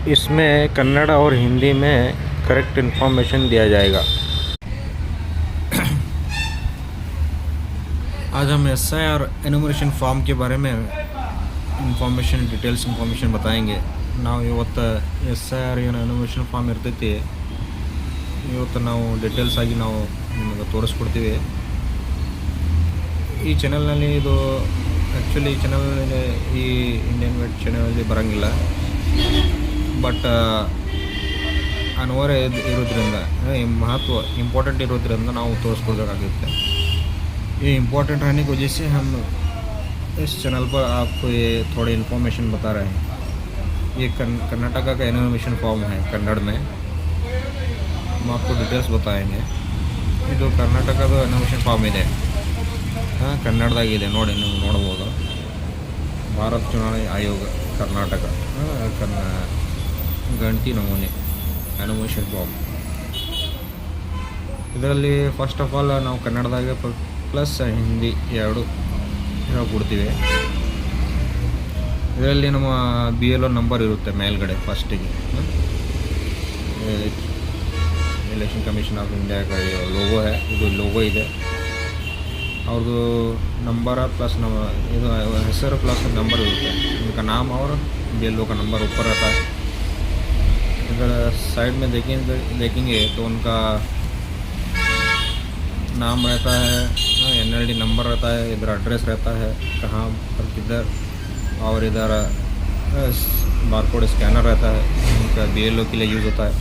इसमें कन्नड़ और हिंदी में करेक्ट इन्फॉर्मेशन दिया जाएगा। आज हम एसआई और एनुमरेशन फॉर्म के बारे में इन्फॉर्मेशन डिटेल्स इन्फॉर्मेशन बताएंगे। ನಾವು ಇವತ್ತು SIR ಏನು ಎನುಮರೇಷನ್ ಫಾರ್ಮ್ ಇರ್ತೈತಿ, ಇವತ್ತು ನಾವು ಡೀಟೇಲ್ಸ್ ಆಗಿ ನಾವು ನಿಮಗೆ ತೋರಿಸ್ಕೊಡ್ತೀವಿ ಈ ಚಾನಲ್ನಲ್ಲಿ. ಇದು ಆ್ಯಕ್ಚುಲಿ ಈ ಚಾನಲ್ನಲ್ಲಿ ಈ ಇಂಡಿಯನ್ ವೇಟ್ ಚಾನಲಲ್ಲಿ ಬರೋಂಗಿಲ್ಲ, ಬಟ್ ಅನಿವಾರ್ಯ ಇರೋದ್ರಿಂದ ಮಹತ್ವ इम्पोर्टेंट इरोद्रिंद ನಾವು ತೋರಿಸ್ಕೊಡ್ಬೇಕಾಗುತ್ತೆ। ये इम्पोर्टेंट रहने की वजह से हम इस चैनल पर आपको ये थोड़ी इन्फॉर्मेशन बता रहे हैं। ये कर्नाटका का एनुमरेशन फॉर्म है कन्नड़ में, हम आपको डिटेल्स बताएंगे। ಇದು ಕರ್ನಾಟಕದ ಎನುಮರೇಷನ್ ಫಾರ್ಮ್ ಇದೆ, ಕನ್ನಡದಾಗಿದೆ ನೋಡಿ, ನೀವು ನೋಡ್ಬೋದು। ಭಾರತ ಚುನಾವಣಾ ಆಯೋಗ ಕರ್ನಾಟಕ ಗಣತಿ ನಮೂನೆ ಎನುಮರೇಷನ್ ಫಾರ್ಮ್। ಇದರಲ್ಲಿ ಫಸ್ಟ್ ಆಫ್ ಆಲ್ ನಾವು ಕನ್ನಡದಾಗೆ ಪ್ಲಸ್ ಹಿಂದಿ ಎರಡು ಕೊಡ್ತೀವಿ। ಇದರಲ್ಲಿ ನಮ್ಮ BLO ನಂಬರ್ ಇರುತ್ತೆ ಮೇಲ್ಗಡೆ ಫಸ್ಟಿಗೆ, ಎಲೆಕ್ಷನ್ ಕಮಿಷನ್ ಆಫ್ ಇಂಡಿಯಾ का ಲೋಗೋ है, ಇದು ಲೋಗೋ ಇದೆ ಅವ್ರದ್ದು ನಂಬರ ಪ್ಲಸ್ ನಮ್ಮ ಇದು ಹೆಸರು ಪ್ಲಸ್ ನಂಬರ್ ಇರುತ್ತೆ। उनका नाम और BLO का नंबर ऊपर रहता है। इधर साइड में देखेंगे तो उनका नाम रहता है, NLD नंबर रहता है, इधर एड्रेस रहता है कहाँ पर किधर, और इधर बारकोड स्कैनर रहता है, उनका BLO के लिए यूज़ होता है।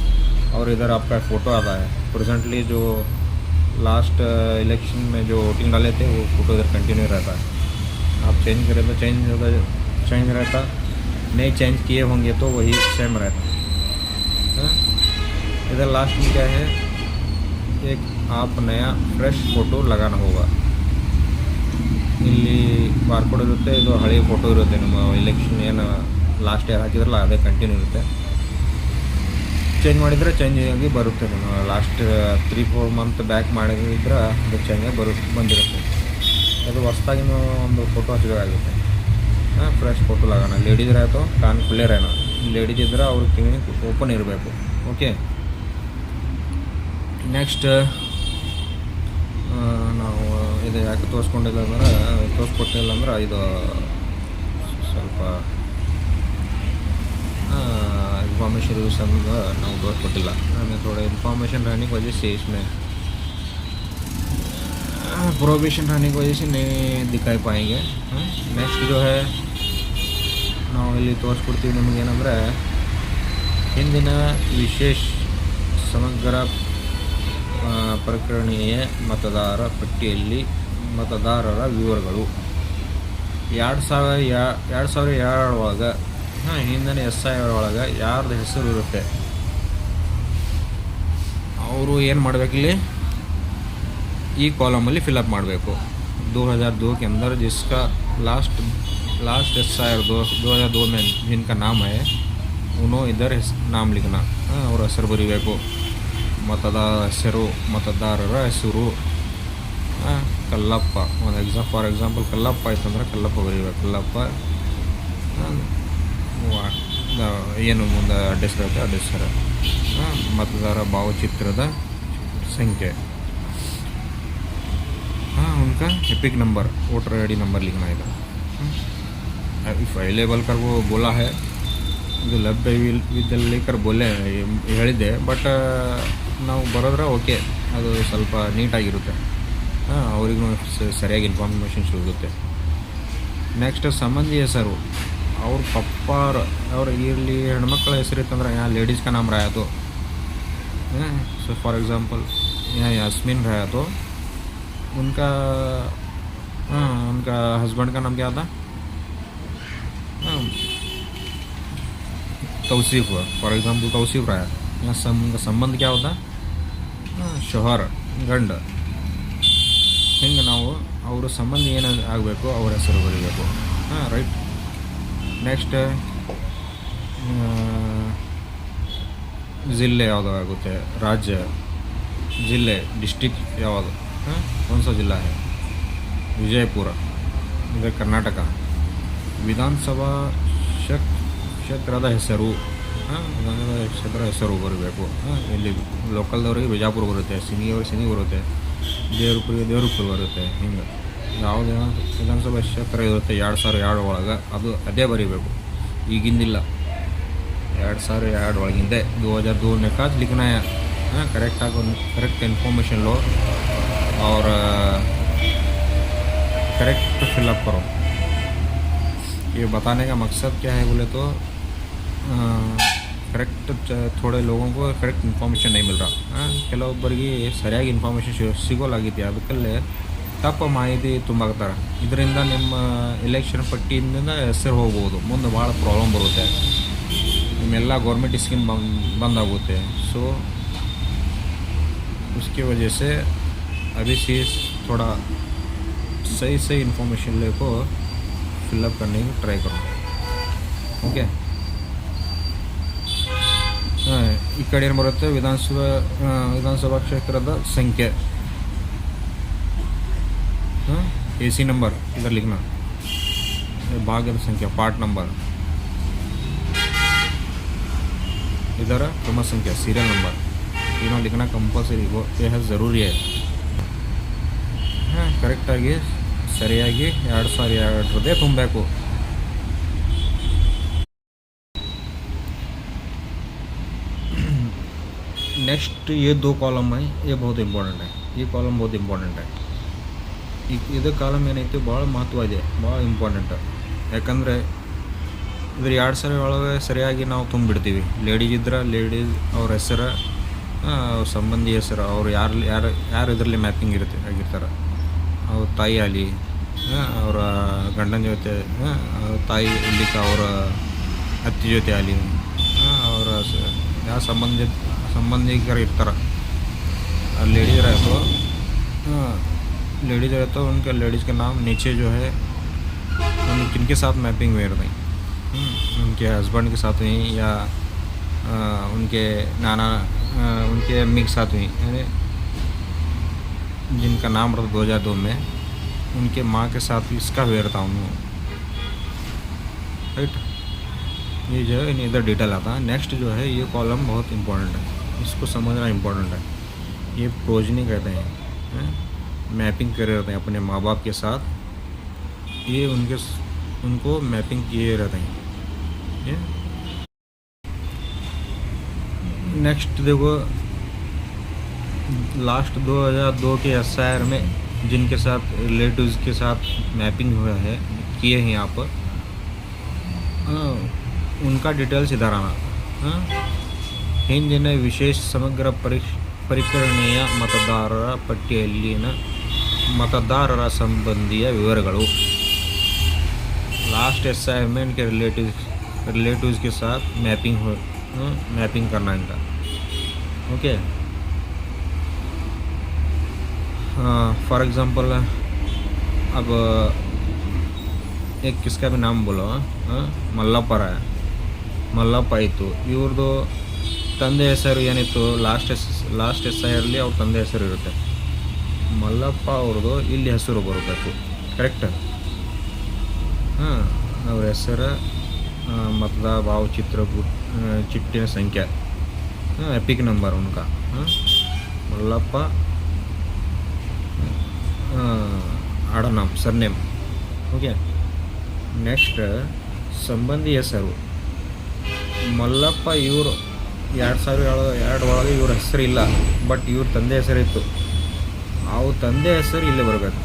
और इधर आपका फ़ोटो आता है। प्रेजेंटली जो लास्ट इलेक्शन में जो वोटिंग डाले थे वो फ़ोटो इधर कंटिन्यू रहता है। आप चेंज करें तो चेंज रहता, नहीं चेंज किए होंगे तो वही सेम रहता है। इधर लास्ट में क्या है, एक आप नया फ्रेश फ़ोटो लगाना होगा। ಇಲ್ಲಿ ಬಾರ್ಕೋಡ್ ಇರುತ್ತೆ, ಇದು ಹಳೆಯ ಫೋಟೋ ಇರುತ್ತೆ, ನಮ್ಮ ಎಲೆಕ್ಷನ್ ಏನು ಲಾಸ್ಟ್ ಇಯರ್ ಹಾಕಿದ್ರಲ್ಲ ಅದೇ ಕಂಟಿನ್ಯೂ ಇರುತ್ತೆ। ಚೇಂಜ್ ಮಾಡಿದರೆ ಚೇಂಜ್ ಆಗಿ ಬರುತ್ತೆ, ನಿಮ್ಮ ಲಾಸ್ಟ್ 3-4 ಮಂತ್ ಬ್ಯಾಕ್ ಮಾಡಿದ್ರೆ ಅದು ಚೇಂಜ್ ಆಗಿ ಬಂದಿರುತ್ತೆ। ಅದು ಹೊಸ್ದಾಗಿ ಒಂದು ಫೋಟೋ ಹಚ್ಚಬೇಕಾಗುತ್ತೆ। ಫ್ರೆಶ್ ಫೋಟೋ लगाना। ಲೇಡೀಸ್ रहतो कान खुले रहना, ಲೇಡೀಸ್ ಇದ್ದರೆ ಅವ್ರ ಕಿವಿ ಓಪನ್ ಇರಬೇಕು। ಓಕೆ, ನೆಕ್ಸ್ಟ್ ನಾವು ಇದು ಯಾಕೆ ತೋರಿಸ್ಕೊಟ್ಟಿಲ್ಲ ಅಂದ್ರೆ ಇದು ಸ್ವಲ್ಪ इन्फॉर्मेशन यूज ನಾವು ತೋರಿಸ್ಕೊಟ್ಟಿಲ್ಲ। हमें थोड़ा इन्फॉर्मेशन रहने की वजह से इसमें प्रोहिबिशन रहने की वजह से नहीं दिखाई पाएंगे। नेक्स्ट जो है ನಾವು ಇಲ್ಲಿ ತೋರಿಸ್ಕೊಡ್ತೀವಿ ನಿಮಗೇನೆಂದರೆ, ಹಿಂದಿನ ವಿಶೇಷ ಸಮಗ್ರ ಪ್ರಕರಣೀಯ ಮತದಾರ ಪಟ್ಟಿಯಲ್ಲಿ ಮತದಾರರ ವಿವರಗಳು 2002 ಒಳಗೆ ಹಿಂದಿನ SIR ಒಳಗೆ ಯಾರ್ದು ಹೆಸರು ಇರುತ್ತೆ ಅವರು ಏನು ಮಾಡಬೇಕಿಲ್ಲಿ, ಈ ಕಾಲಮಲ್ಲಿ ಫಿಲಪ್ ಮಾಡಬೇಕು। 2002 के अंदर जिसका लास्ट SIR 2002 में जिनका नाम है उन्होंने इधर नाम लिखना, ಅವ್ರ ಹೆಸರು ಬರೀಬೇಕು। ಮತದಾರರ ಹೆಸರು ಕಲ್ಲಪ್ಪ, ಒಂದು ಫಾರ್ ಎಕ್ಸಾಂಪಲ್ ಕಲ್ಲಪ್ಪ ಆಯ್ತಂದ್ರೆ ಕಲ್ಲಪ್ಪ ಬರೀಬೇಕು। ಕಲ್ಲಪ್ಪ ಏನು ಮುಂದೆ ಅಡ್ರೆಸ್ ಇರುತ್ತೆ ಅಡ್ರೆಸ್ ಸರ, मतदार भावचित्ರದ संख्या, उनका epic number voter ID number लिखना है। इफ़ अवेलेबल कर वो बोला है, ಇದು ಲಭ್ಯವಿದ್ದಲ್ಲಿ लेकर बोले ಹೇಳಿದೆ, ಬಟ್ ನಾವು ಬರೋದ್ರೆ ಓಕೆ, ಅದು ಸ್ವಲ್ಪ ನೀಟಾಗಿರುತ್ತೆ, ಅವರಿಗೂ ಸರಿಯಾಗಿ ಇನ್ಫಾರ್ಮೇಷನ್ ಸಿಗುತ್ತೆ। ನೆಕ್ಸ್ಟ್ ಸಂಬಂಧಿ ಹೆಸರು, ಅವ್ರ ಪಪ್ಪಾರ ಅವ್ರ ಇರಲಿ ಹೆಣ್ಮಕ್ಳ ಹೆಸರಿತ್ತಂದ್ರೆ यहाँ लेडीज़ का नाम रहा तो, सो फॉर एग्ज़ाम्पल यहाँ यास्मीन रहा तो उनका हस्बैंड का नाम क्या था, तौसीफ़, फॉर एग्ज़ाम्पल तौसीफ़ रहा। यहाँ संबंध क्या होता, ಶೋಹರ್ ಗಂಡ। ಹಿಂಗೆ ನಾವು ಅವರ ಸಂಬಂಧ ಏನು ಆಗಬೇಕು ಅವ್ರ ಹೆಸರು ಬರೀಬೇಕು, ರೈಟ್। ನೆಕ್ಸ್ಟ್ ಜಿಲ್ಲೆ ಯಾವುದಾಗುತ್ತೆ, ರಾಜ್ಯ, ಜಿಲ್ಲೆ, ಡಿಸ್ಟಿಕ್ ಯಾವುದು, कौन सा जिला है, विजयपुर, इधर कर्नाटक। विधानसभा ಕ್ಷೇತ್ರದ ಹೆಸರು, ವಿಧಾನಸಭಾ ಕ್ಷೇತ್ರ ಹೆಸರು ಬರಬೇಕು. ಇಲ್ಲಿ ಲೋಕಲ್ದವ್ರಿಗೆ ಬಿಜಾಪುರ ಬರುತ್ತೆ, ಸಿನಿಯವ್ರಿಗೆ ಸಿನಿ ಬರುತ್ತೆ, ದೇವ್ರಪುರ ಬರುತ್ತೆ. ಹಿಂಗೆ ಯಾವುದೇ ವಿಧಾನಸಭಾ ಕ್ಷೇತ್ರ ಇರುತ್ತೆ 2002 ಒಳಗೆ ಅದೇ ಬರೀಬೇಕು. ಈಗಿಂದಿಲ್ಲ, 2002 ಒಳಗಿಂದೆ 2002 में का लिखना है. करेक्ट इन्फॉर्मेशन लो और करेक्ट फिलअप करो. ये बताने का मकसद क्या है बोले तो ಕರೆಕ್ಟ್ ಥೋಡೆ ಲೋಗೋ ಕರೆಕ್ಟ್ ಇನ್ಫಾರ್ಮೇಷನ್ नहीं मिल रहा. ಕೆಲವೊಬ್ಬರಿಗೆ ಸರಿಯಾಗಿ ಇನ್ಫಾರ್ಮೇಷನ್ ಸಿಗೋಲಾಗಿದೆ, ಅದಕ್ಕಲ್ಲೇ ತಪ್ಪು ಮಾಹಿತಿ ತುಂಬಾಕ್ತಾರೆ. ಇದರಿಂದ ನಿಮ್ಮ ಎಲೆಕ್ಷನ್ ಪಟ್ಟಿಯಿಂದ ಹೆಸರು ಹೋಗ್ಬೋದು, ಮುಂದೆ ಭಾಳ ಪ್ರಾಬ್ಲಮ್ ಬರುತ್ತೆ, ನಿಮ್ಮೆಲ್ಲ ಗೌರ್ಮೆಂಟ್ ಸ್ಕೀಮ್ ಬಂದಾಗುತ್ತೆ. सो उसकी वजह से अभी से थोड़ा सही इन्फॉर्मेशन लेको फिलअप करने की ट्राई करो. ओके. ಈ ಕಡೆ ಏನು ಬರುತ್ತೆ, ವಿಧಾನಸಭಾ ಕ್ಷೇತ್ರದ ಸಂಖ್ಯೆ, AC नंबर इधर लिखना, भागद संख्या पार्ट नंबर, इधर क्रम संख्या सीरियल नंबर, तीनों लिखना कंपल्सरी वो बेहद ज़रूरी है. ಕರೆಕ್ಟಾಗಿ ಸರಿಯಾಗಿ 2002 ತುಂಬಬೇಕು. नेक्स्ट ये 2 कॉलम है, ये बहुत इंपॉर्टेंट है. ये कॉलम बहुत इंपॉर्टेंट है. ಇದು ಕಾಲಮ್ ಏನೈತಿ ಭಾಳ ಮಹತ್ವ ಇದೆ, ಭಾಳ ಇಂಪಾರ್ಟೆಂಟ್. ಯಾಕಂದರೆ ಇದ್ರ 2000 ಒಳಗೆ ಸರಿಯಾಗಿ ನಾವು ತುಂಬಿಡ್ತೀವಿ. ಲೇಡೀಸ್ ಇದ್ರೆ ಲೇಡೀಸ್ ಅವ್ರ ಹೆಸರು, ಸಂಬಂಧಿ ಹೆಸರು, ಅವ್ರು ಯಾರು ಇದರಲ್ಲಿ ಮ್ಯಾಪಿಂಗ್ ಆಗಿರ್ತಾರೆ, ಅವ್ರ ತಾಯಿ ಆಗಲಿ, ಅವರ ಗಂಡನ ಜೊತೆ ತಾಯಿ ಇಲ್ಲಿಕ್ಕೆ ಅವರ ಅತ್ತಿ ಜೊತೆ ಆಗಲಿ, ಅವರ ಯಾವ संबंधिकर इर्तारा लेडीज़ रहे तो लेडीज़ रहे तो उनके लेडीज़ के नाम नीचे जो है किनके साथ मैपिंग हुए रहते हैं, उनके हस्बैंड के साथ हुई या उनके नाना उनके अम्मी के साथ हुई, यानी जिनका नाम रहता 2002 में उनके माँ के साथ इसका हुए रहता हूँ. राइट. ये जो है इधर डिटेल आता है. नेक्स्ट जो है ये कॉलम बहुत इंपॉर्टेंट है, इसको समझना इंपॉर्टेंट है. ये प्रोजनी कहते हैं, मैपिंग करे रहते हैं अपने माँ बाप के साथ, ये उनको मैपिंग किए रहते हैं. ये नेक्स्ट देखो, लास्ट 2002 के SIR में जिनके साथ रिलेटिव्स के साथ मैपिंग हुआ है, किए हैं आप, उनका डिटेल्स इधर आना. ಹಿಂದಿನ ವಿಶೇಷ ಸಮಗ್ರ ಪರಿಕರಣೀಯ ಮತದಾರರ ಪಟ್ಟಿಯಲ್ಲಿನ ಮತದಾರರ ಸಂಬಂಧಿಯ ವಿವರಗಳು. लास्ट SIR में इनके रिलेटिव्स के साथ मैपिंग करना इनका. ओके. फॉर एग्ज़ाम्पल अब एक किसका भी नाम बोलो, मल्लप्ಪ है, ಮಲ್ಲಪ್ಪ ಆಯಿತು, ಇವ್ರದ್ದು ತಂದೆ ಹೆಸರು ಏನಿತ್ತು ಲಾಸ್ಟ್ SIRಲಿ ಅವ್ರ ತಂದೆ ಹೆಸರು ಇರುತ್ತೆ, ಮಲ್ಲಪ್ಪ ಅವ್ರದ್ದು ಇಲ್ಲಿ ಹೆಸರು ಬರಬೇಕು. ಕರೆಕ್ಟ್. ಅವ್ರ ಹೆಸರು, मतदार भाव चिट्ठिन संख्या, एपिक नंबर उनका, मल्लप्ಪ आड़नाम सरनेम. ओके. नेक्स्ट संबंधी ಹೆಸರು ಮಲ್ಲಪ್ಪ, ಇವರು 2002 ಒಳಗೆ ಇವ್ರ ಹೆಸರು ಇಲ್ಲ, ಬಟ್ ಇವ್ರ ತಂದೆ ಹೆಸರಿತ್ತು, ಅವ್ರ ತಂದೆ ಹೆಸರು ಇಲ್ಲೇ ಬರಬೇಕು.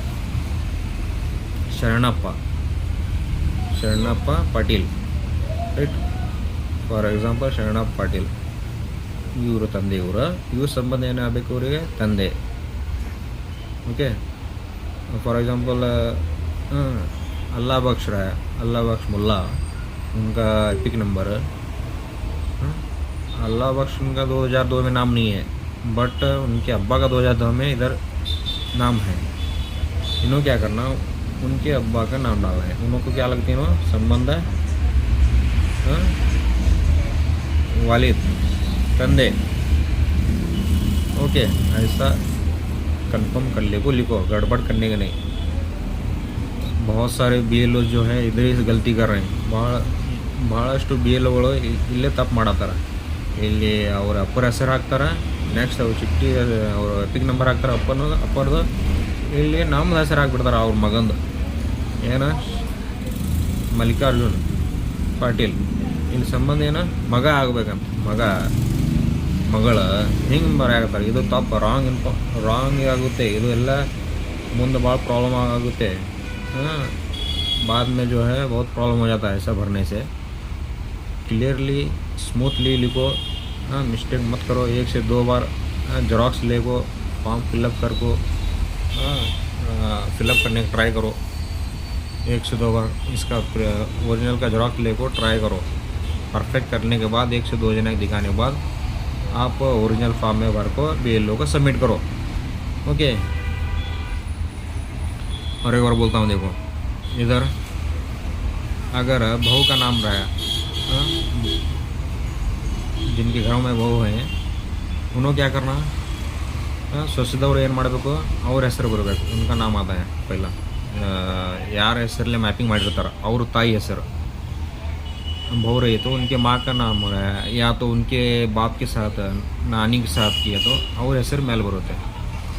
Sharanappa Patil. Right. For example Sharanappa Patil, ಇವರು ತಂದೆ, ಇವ್ರ ಸಂಬಂಧ ಏನಾಗಬೇಕು ಅವರಿಗೆ, ತಂದೆ. ಓಕೆ. फॉर एग्ज़ाम्पल अल्लाह बख्श मुल्ला, उनका एपिक नंबर, अल्लाह बख्श उनका 2002 में नाम नहीं है, बट उनके अब्बा का 2002 में इधर नाम है. इन्हों क्या करना, उनके अब्बा का नाम डालना है. उन्हों को क्या लगती है, संबंध है वालिद, कंधे. ओके. ऐसा कंफर्म कर ले को लिखो, गड़बड़ करने का नहीं. बहुत सारे BLO जो है इधर ही गलती कर रहे हैं, बहुत ಭಾಳಷ್ಟು ಬಿ ಎಲ್ ಒಗಳು ಇಲ್ಲೇ ತಪ್ಪು ಮಾಡತ್ತಾರ. ಇಲ್ಲಿ ಅವ್ರ ಅಪ್ಪರ ಹೆಸರು ಹಾಕ್ತಾರೆ, ನೆಕ್ಸ್ಟ್ ಅವ್ರು ಚಿಟ್ಟಿ ಅವ್ರ ಎಪಿಕ್ ನಂಬರ್ ಹಾಕ್ತಾರೆ ಅಪ್ಪರದು, ಇಲ್ಲಿ ನಮ್ಮದು ಹೆಸರು ಹಾಕ್ಬಿಡ್ತಾರೆ ಅವ್ರ ಮಗಂದು, ಏನು ಮಲ್ಲಿಕಾರ್ಜುನ್ ಪಾಟೀಲ್. ಇಲ್ಲಿ ಸಂಬಂಧ ಏನು ಮಗ ಆಗ್ಬೇಕಂತ, ಮಗಳ ಹಿಂಗೆ ಬರೆಯಾಗತ್ತಾರೆ. ಇದು ತಪ್ಪು, ರಾಂಗ್ ಆಗುತ್ತೆ. ಇದು ಎಲ್ಲ ಮುಂದೆ ಭಾಳ प्रॉब्लम आಗುತ್ತೆ. हाँ, बाद में जो है बहुत प्रॉब्लम हो जाता है ऐसा भरने से. क्लियरली स्मूथली लिखो. हाँ, मिस्टेक मत करो. 1 से 2 बार जेरॉक्स ले को फॉर्म फिलअप कर को फिलअप करने का ट्राई करो. 1 से 2 बार इसका ओरिजिनल का जेरॉक्स ले को ट्राई करो. परफेक्ट करने के बाद 1 से 2 जने दिखाने के बाद आप ओरिजिनल फॉर्म में भर को BLO को सबमिट करो. ओके. और एक बार बोलता हूँ, देखो इधर अगर बहू का नाम रहा, जिनके घरों में बहू है उन्होंने क्या करना, ಸ್ವಚ್ಛದವ್ರು ಏನು ಮಾಡಬೇಕು, ಅವ್ರ ಹೆಸರು ಬರಬೇಕು. उनका नाम आता है पहला. यार ಹೆಸರಲ್ಲೇ ಮ್ಯಾಪಿಂಗ್ ಮಾಡಿರ್ತಾರೆ, ಅವ್ರ ತಾಯಿ ಹೆಸರು. बहू रही तो उनके माँ का नाम हो रहा है, या तो उनके बाप के साथ नानी के साथ किया तो ಅವ್ರ ಹೆಸರು ಮೇಲೆ ಬರುತ್ತೆ.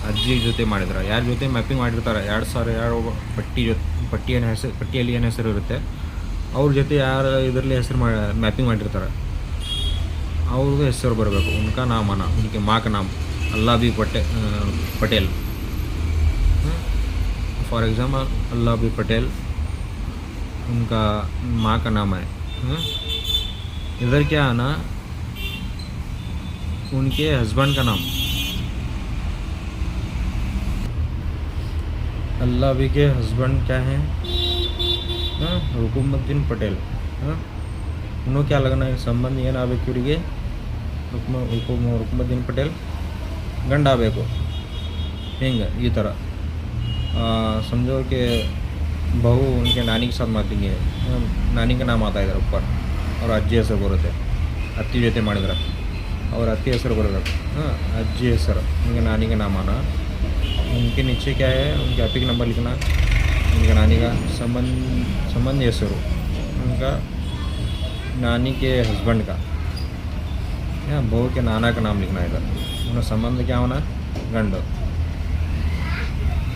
ಅಜ್ಜಿ ಜೊತೆ ಮಾಡಿದ್ರೆ, ಯಾರ ಜೊತೆ ಮ್ಯಾಪಿಂಗ್ ಮಾಡಿರ್ತಾರೆ, 2002 ಪಟ್ಟಿಯಲ್ಲಿ ಏನು ಹೆಸರು ಇರುತ್ತೆ, ಅವ್ರ ಜೊತೆ ಯಾರು ಇದರಲ್ಲಿ ಹೆಸರು ಮ್ಯಾಪಿಂಗ್ ಮಾಡಿರ್ತಾರೆ ಅವ್ರದ್ದು ಹೆಸರು ಬರಬೇಕು. ಉನ್ಕಾ ನಾಮ್ ಆನಾ, ಉनके माँ का नाम अल्लाह भी पटेल. फॉर एग्जाम्पल अल्लाह भी पटेल उनका माँ का नाम है. इधर क्या आना, उनके हस्बैंड का नाम. अल्लाह भी के हस्बैंड क्या हैं, रुकुमुद्दीन पटेल. उन्होंने क्या लगना है, संबंध ಏನು ಆಗಬೇಕು ಇವರಿಗೆ, रुकुमुद्दीन पटेल ಗಂಡ ಆಗಬೇಕು. ಹಿಂಗೆ ಈ ಥರ समझो कि बहू उनके नानी के साथ मातेंगे, नानी का नाम आता है इधर ऊपर, और ಅಜ್ಜಿ ಹೆಸರು ಬರುತ್ತೆ. ಅತ್ತಿ ಜೊತೆ ಮಾಡಿದ್ರೆ ಅವ್ರ ಅತ್ತಿ ಹೆಸರು ಬರಬೇಕು. ಅಜ್ಜಿ ಹೆಸರು, उनके नानी का नाम आना. उनके नीचे क्या है, उनके एपिक नंबर लिखना, उनके नानी का संबंध ಹೆಸರು, उनका नानी के हस्बैंड का, या बहू के नाना का नाम लिखना इधर. उन्हें संबंध क्या होना, गंड.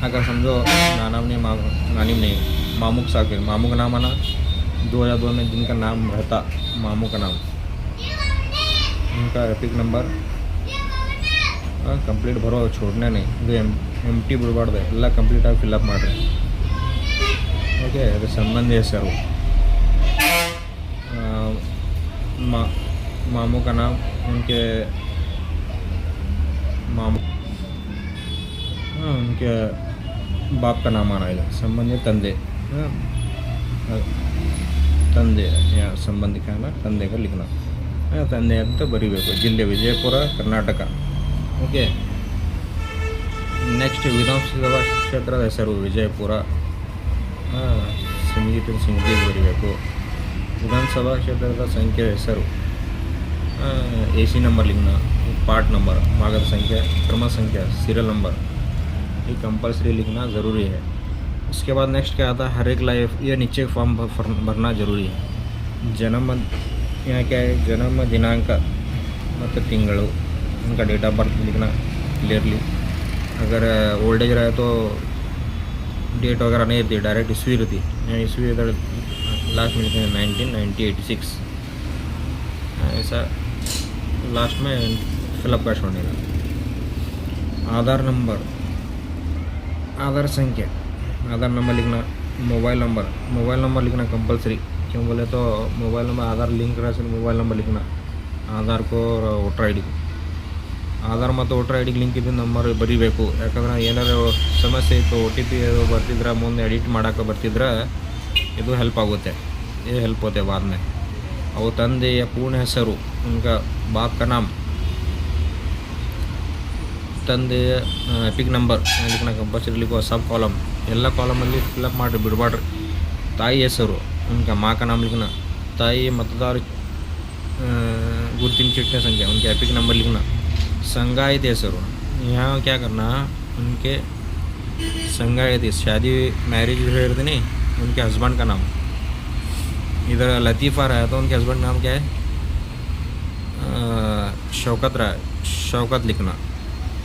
अगर समझो नाना नहीं नानी नहीं, मामू के साथ, मामू का नाम आना. 2002 में जिनका नाम रहता मामू का नाम, उनका एपिक नंबर ಕಂಪ್ಲೀಟ್ ಬರೋ छोड़ने नहीं. ಇದು ಎಂಟಿ ಬಿಡಬಾರ್ದು, ಎಲ್ಲ ಕಂಪ್ಲೀಟಾಗಿ ಫಿಲ್ಅಪ್ ಮಾಡಿರಿ. ಓಕೆ. ಅದು ಸಂಬಂಧ ಹೆಸರು, मामू का नाम, उनके मामू उनके बाप का नाम आना है. संबंधी ತಂದೆ या संबंधी का ना ತಂದೆ का लिखना. ತಂದೆ ಅಂತ ಬರೀಬೇಕು. ಜಿಲ್ಲೆ ವಿಜಯಪುರ, ಕರ್ನಾಟಕ. ಓಕೆ. ನೆಕ್ಸ್ಟ್ ವಿಧಾನಸಭಾ ಕ್ಷೇತ್ರದ ಹೆಸರು ವಿಜಯಪುರ, ಸಿಂಗಿ ಬರೀಬೇಕು. ವಿಧಾನಸಭಾ ಕ್ಷೇತ್ರದ ಸಂಖ್ಯೆ ಹೆಸರು, AC नंबर लिखना, पार्ट नंबर, भागद संख्या, क्रम संख्या, सीरियल नंबर, ये कंपलसरी लिखना ज़रूरी है. उसके बाद नेक्स्ट क्या आता है, हर एक लाइफ, ये नीचे फॉर्म भरना ज़रूरी है. जन्म, यहाँ क्या है, जन्म दिनांक मतलब तिंगड़ू, उनका डेट ऑफ बर्थ लिखना क्लियरली. अगर ओल्ड एज रहे तो डेट वगैरह नहीं रहती, डायरेक्ट ईस्वी रहती. ईस्वी इधर लास्ट में लिखते हैं 1986, ऐसा लास्ट में फिलअप का छोड़ने का. आधार नंबर, आधार संख्या, आधार नंबर लिखना. मोबाइल नंबर लिखना कंपलसरी. क्यों बोले तो मोबाइल नंबर आधार लिंक रहा से मोबाइल नंबर लिखना. आधार को वोटर ID, ಆಧಾರ್ ಮತ್ತು ವೋಟರ್ ಐ ಡಿಗೆ ಲಿಂಕ್ ಇದ್ದ ನಂಬರ್ ಬರೀಬೇಕು. ಯಾಕಂದ್ರೆ ಏನಾರು ಸಮಸ್ಯೆ ಇತ್ತು, OTP ಬರ್ತಿದ್ರೆ ಮುಂದೆ ಎಡಿಟ್ ಮಾಡೋಕೆ ಬರ್ತಿದ್ರೆ ಇದು ಹೆಲ್ಪ್ ಆಗುತ್ತೆ. ये हेल्प होते बाद में. और ತಂದೆಯ ಪೂರ್ಣ ಹೆಸರು, उनका बाप का नाम, ತಂದೆಯ ಎಪಿಕ್ ನಂಬರ್ लिखना कंपल्सरी लिखो. सब कॉलम, ಎಲ್ಲ ಕಾಲಮಲ್ಲಿ ಫಿಲ್ಅಪ್ ಮಾಡಿ ಬಿಡಬಾರ್ರಿ. ತಾಯಿ ಹೆಸರು, उनका माँ का नाम लिखना. ताई मतदार गुर्तिन चिट्ठे संख्या, उनके एपिक नंबर लिखना. संगायत ಹೆಸರು, यहाँ क्या करना, उनके संगायत शादी मैरिज रहते नहीं, उनके हस्बैंड का नाम. इधर लतीफ़ा रहा तो उनके हस्बैंड नाम क्या है? शौकत रहा, शौकत लिखना.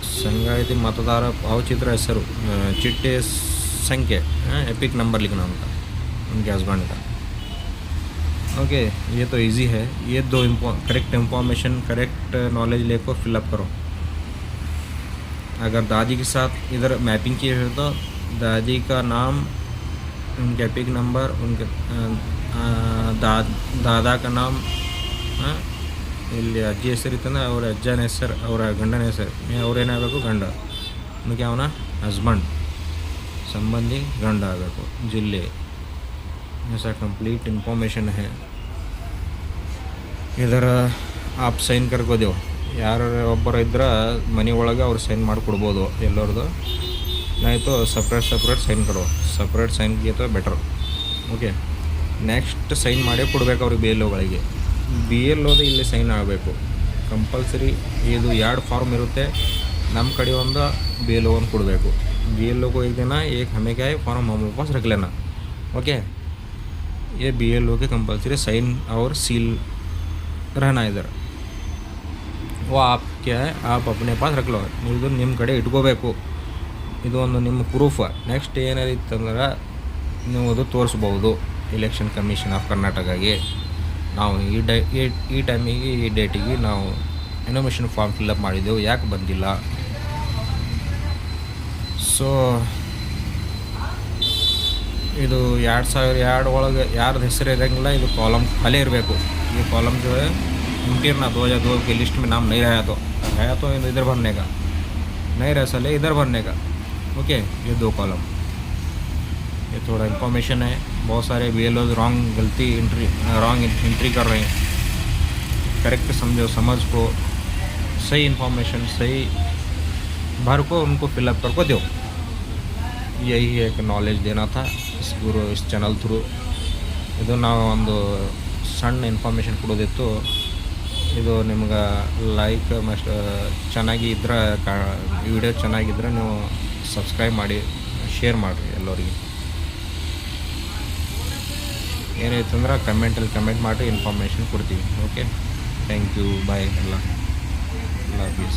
संगायती मतदार भावचित्र ಹೆಸರು चिट्टे संख्या एपिक नंबर लिखना उनके हस्बैंड का. ओके, ये तो इजी है. ये दो करेक्ट इंफॉर्मेशन, करेक्ट नॉलेज लेकर फिलअप करो. अगर दादी के साथ इधर मैपिंग किए हो तो दादी का नाम, उनके एपिक नंबर, उनके दादा का नाम, ಇಲ್ಲಿ ಅಜ್ಜಿ ಹೆಸರು ಇತ್ತಂದ್ರೆ ಅವ್ರ ಅಜ್ಜನ ಹೆಸರು, ಅವರ ಗಂಡನ ಹೆಸರು, ಅವ್ರೇನಾಗಬೇಕು? ಗಂಡ. उनके ಅವನ हस्बैंड, संबंधी गंड ಆಗಬೇಕು, ಜಿಲ್ಲೆ. ऐसा कंप्लीट इन्फॉर्मेशन है. ಇದರ ಆಪ್ ಸೈನ್ ಕರ್ಕೋದೇವು. ಯಾರು ಒಬ್ಬರು ಇದ್ರೆ ಮನೆ ಒಳಗೆ ಅವ್ರು ಸೈನ್ ಮಾಡಿಕೊಡ್ಬೋದು ಎಲ್ಲರದು. ನಾಯ್ತು ಸಪ್ರೇಟ್ ಸೈನ್ ಕೊಡೋ. ಸಪ್ರೇಟ್ ಸೈನ್ ಗಿಂತ ಬೆಟರ್. ಓಕೆ, ನೆಕ್ಸ್ಟ್ ಸೈನ್ ಮಾಡೇ ಕೊಡ್ಬೇಕು ಅವ್ರಿಗೆ ಬಿ ಎಲ್ ಒಗಳಿಗೆ. ಬಿ ಎಲ್ ಓದು ಇಲ್ಲಿ ಸೈನ್ ಆಗಬೇಕು ಕಂಪಲ್ಸರಿ. ಇದು 2 ಫಾರ್ಮ್ ಇರುತ್ತೆ. ನಮ್ಮ ಕಡೆ ಒಂದು बी एल ओ ಒಂದು ಕೊಡಬೇಕು. बी एल ओ को एक देना, एक हमें क्या है फॉर्म हमारे पास रख लेना. ओके, ये बी एल ओ के कंपल्सरी साइन और सील रहना इधर. वो आप क्या है, आप अपने पास रख लो. ಇದು ನಿಮ್ಮ ಕಡೆ ಇಟ್ಕೋಬೇಕು. ಇದು ಒಂದು ನಿಮ್ಮ ಪ್ರೂಫ್. ನೆಕ್ಸ್ಟ್ ಏನಾದಿತ್ತಂದ್ರೆ ನೀವು ಅದು ತೋರಿಸ್ಬೋದು ಎಲೆಕ್ಷನ್ ಕಮಿಷನ್ ಆಫ್ ಕರ್ನಾಟಕಗೆ. ನಾವು ಈ ಟೈಮಿಗೆ ಈ ಡೇಟಿಗೆ ನಾವು ಇನ್ಫಾರ್ಮೇಷನ್ ಫಾರ್ಮ್ ಫಿಲ್ಅಪ್ ಮಾಡಿದ್ದೆವು, ಯಾಕೆ ಬಂದಿಲ್ಲ. ಸೊ ಇದು 2002 ಒಳಗೆ ಯಾರ್ದು ಹೆಸರು ಇರೋಂಗಿಲ್ಲ. ಇದು कॉलम खाली ಇರಬೇಕು. ये कॉलम जो है इम्टीरना 2002 की लिस्ट में नाम नहीं रहा तो इधर भरने का, नहीं रह सले इधर भरने का. ओके, ये 2 कॉलम. ये थोड़ा इन्फॉर्मेशन है. बहुत सारे B L O wrong entry कर रहे हैं. करेक्ट समझो, समझ को, सही इन्फॉर्मेशन सही भर को उनको फिलअप करको दो. यही एक नॉलेज देना था इस ಚಾನಲ್ ಥ್ರೂ. ಇದು ನಾವು ಒಂದು ಸಣ್ಣ ಇನ್ಫಾರ್ಮೇಷನ್ ಕೊಡೋದಿತ್ತು. ಇದು ನಿಮ್ಗೆ ಲೈಕ್ ಮಸ್ಟ್ ಚೆನ್ನಾಗಿ ಇದ್ರೆ, ವಿಡಿಯೋ ಚೆನ್ನಾಗಿದ್ದರೆ ನೀವು ಸಬ್ಸ್ಕ್ರೈಬ್ ಮಾಡಿ, ಶೇರ್ ಮಾಡಿರಿ ಎಲ್ಲರಿಗೆ. ಏನಾಯ್ತಂದ್ರೆ ಕಮೆಂಟಲ್ಲಿ ಕಮೆಂಟ್ ಮಾಡಿ ಇನ್ಫಾರ್ಮೇಷನ್ ಕೊಡ್ತೀವಿ. ಓಕೆ, ಥ್ಯಾಂಕ್ ಯು, ಬಾಯ್. ಎಲ್ಲ ಲವ್ ಯು.